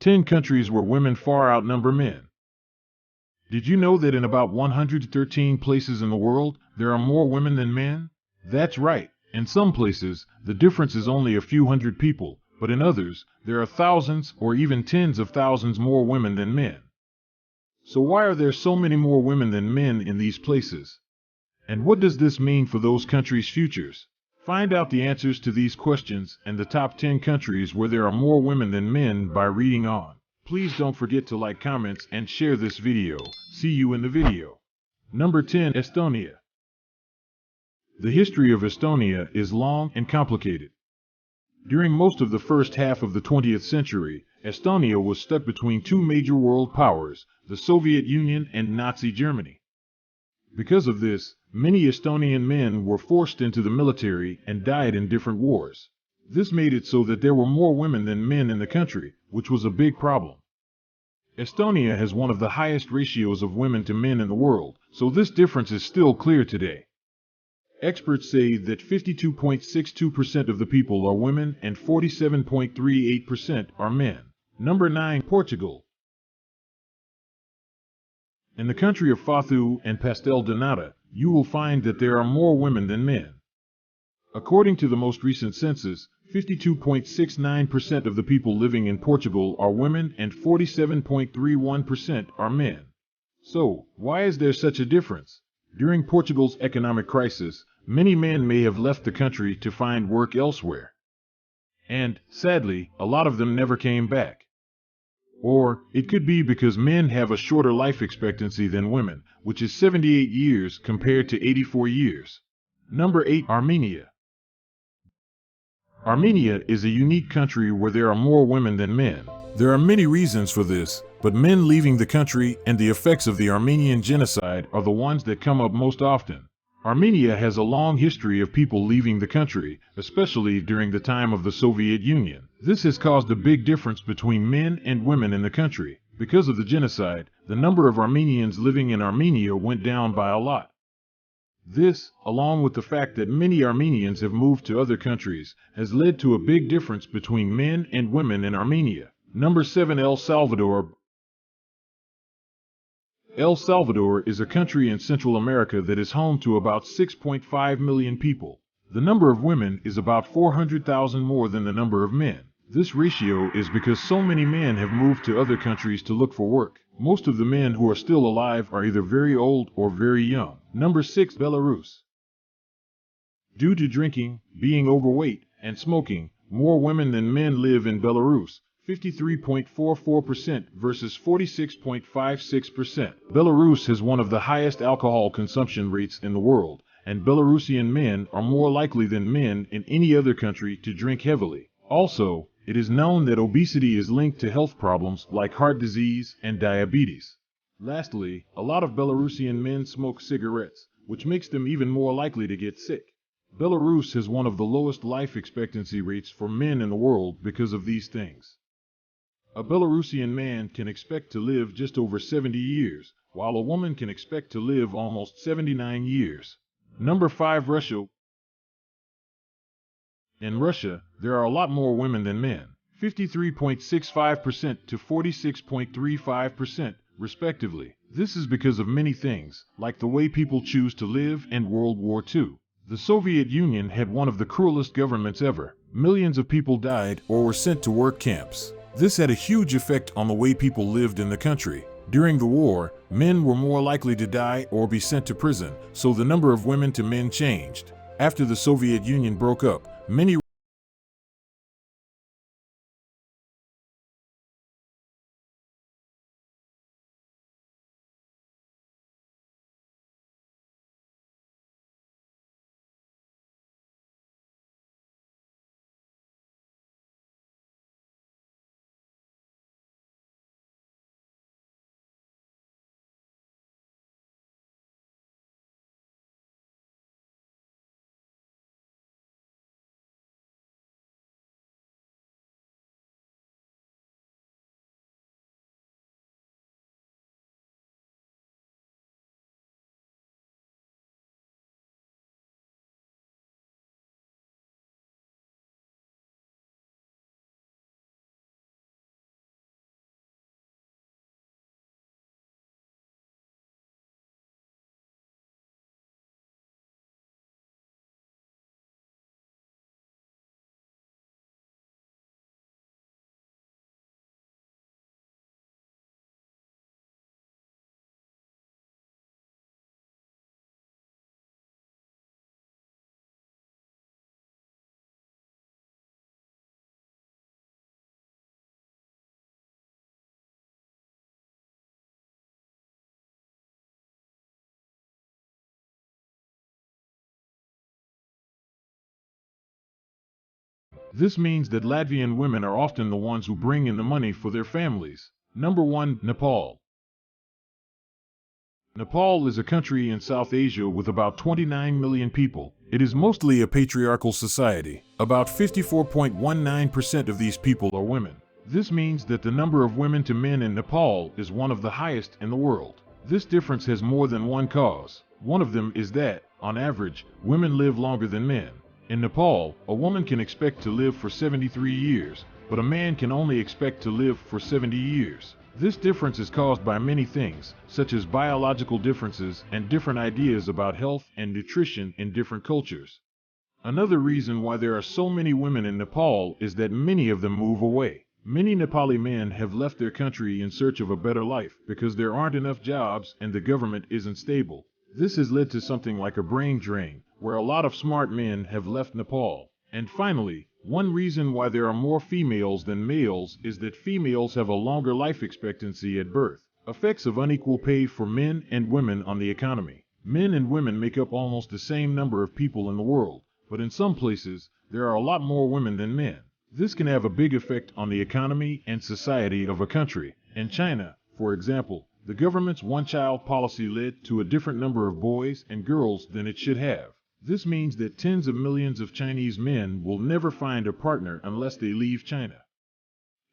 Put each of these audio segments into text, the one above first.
10 countries where women far outnumber men. Did you know that in about 113 places in the world, there are more women than men? That's right. In some places, the difference is only a few hundred people, but in others, there are thousands or even tens of thousands more women than men. So why are there so many more women than men in these places? And what does this mean for those countries' futures? Find out the answers to these questions and the top 10 countries where there are more women than men by reading on. Please don't forget to like, comments, and share this video. See you in the video. Number 10. Estonia. The history of Estonia is long and complicated. During most of the first half of the 20th century, Estonia was stuck between two major world powers, the Soviet Union and Nazi Germany. Because of this, many Estonian men were forced into the military and died in different wars. This made it so that there were more women than men in the country, which was a big problem. Estonia has one of the highest ratios of women to men in the world, so this difference is still clear today. Experts say that 52.62% of the people are women and 47.38% are men. Number 9. Portugal. In the country of Fathu and Pastel de Nata, you will find that there are more women than men. According to the most recent census, 52.69% of the people living in Portugal are women and 47.31% are men. So, why is there such a difference? During Portugal's economic crisis, many men may have left the country to find work elsewhere. And, sadly, a lot of them never came back. Or, it could be because men have a shorter life expectancy than women, which is 78 years compared to 84 years. Number 8. Armenia. Armenia is a unique country where there are more women than men. There are many reasons for this, but men leaving the country and the effects of the Armenian genocide are the ones that come up most often. Armenia has a long history of people leaving the country, especially during the time of the Soviet Union. This has caused a big difference between men and women in the country. Because of the genocide, the number of Armenians living in Armenia went down by a lot. This, along with the fact that many Armenians have moved to other countries, has led to a big difference between men and women in Armenia. Number 7. El Salvador. El Salvador is a country in Central America that is home to about 6.5 million people. The number of women is about 400,000 more than the number of men. This ratio is because so many men have moved to other countries to look for work. Most of the men who are still alive are either very old or very young. Number 6. Belarus. Due to drinking, being overweight, and smoking, more women than men live in Belarus. 53.44% versus 46.56%. Belarus has one of the highest alcohol consumption rates in the world, and Belarusian men are more likely than men in any other country to drink heavily. Also, it is known that obesity is linked to health problems like heart disease and diabetes. Lastly, a lot of Belarusian men smoke cigarettes, which makes them even more likely to get sick. Belarus has one of the lowest life expectancy rates for men in the world because of these things. A Belarusian man can expect to live just over 70 years, while a woman can expect to live almost 79 years. Number 5. Russia. In Russia, there are a lot more women than men, 53.65% to 46.35%, respectively. This is because of many things, like the way people choose to live and World War II. The Soviet Union had one of the cruelest governments ever. Millions of people died or were sent to work camps. This had a huge effect on the way people lived in the country. During the war, men were more likely to die or be sent to prison, so the number of women to men changed. After the Soviet Union broke up, many This means that Latvian women are often the ones who bring in the money for their families. Number 1. Nepal. Nepal is a country in South Asia with about 29 million people. It is mostly a patriarchal society. About 54.19% of these people are women. This means that the number of women to men in Nepal is one of the highest in the world. This difference has more than one cause. One of them is that, on average, women live longer than men. In Nepal, a woman can expect to live for 73 years, but a man can only expect to live for 70 years. This difference is caused by many things, such as biological differences and different ideas about health and nutrition in different cultures. Another reason why there are so many women in Nepal is that many of them move away. Many Nepali men have left their country in search of a better life because there aren't enough jobs and the government isn't stable. This has led to something like a brain drain, where a lot of smart men have left Nepal. And finally, one reason why there are more females than males is that females have a longer life expectancy at birth. Effects of unequal pay for men and women on the economy. Men and women make up almost the same number of people in the world, but in some places, there are a lot more women than men. This can have a big effect on the economy and society of a country. In China, for example, the government's one-child policy led to a different number of boys and girls than it should have. This means that tens of millions of Chinese men will never find a partner unless they leave China.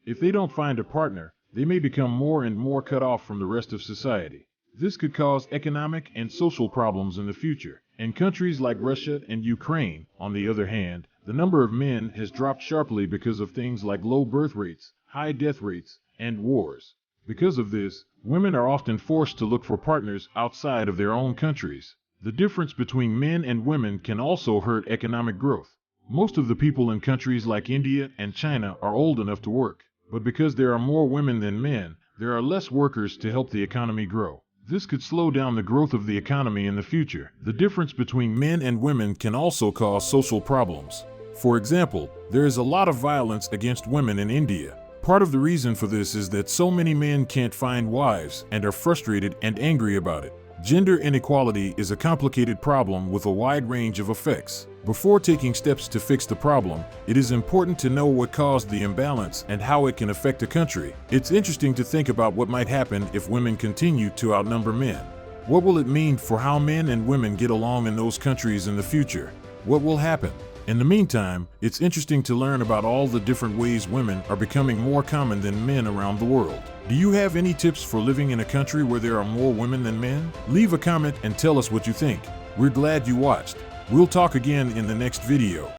If they don't find a partner, they may become more and more cut off from the rest of society. This could cause economic and social problems in the future. In countries like Russia and Ukraine, on the other hand, the number of men has dropped sharply because of things like low birth rates, high death rates, and wars. Because of this, women are often forced to look for partners outside of their own countries. The difference between men and women can also hurt economic growth. Most of the people in countries like India and China are old enough to work, but because there are more women than men, there are less workers to help the economy grow. This could slow down the growth of the economy in the future. The difference between men and women can also cause social problems. For example, there is a lot of violence against women in India. Part of the reason for this is that so many men can't find wives and are frustrated and angry about it. Gender inequality is a complicated problem with a wide range of effects. Before taking steps to fix the problem, it is important to know what caused the imbalance and how it can affect a country. It's interesting to think about what might happen if women continue to outnumber men. What will it mean for how men and women get along in those countries in the future? What will happen? In the meantime, it's interesting to learn about all the different ways women are becoming more common than men around the world. Do you have any tips for living in a country where there are more women than men? Leave a comment and tell us what you think. We're glad you watched. We'll talk again in the next video.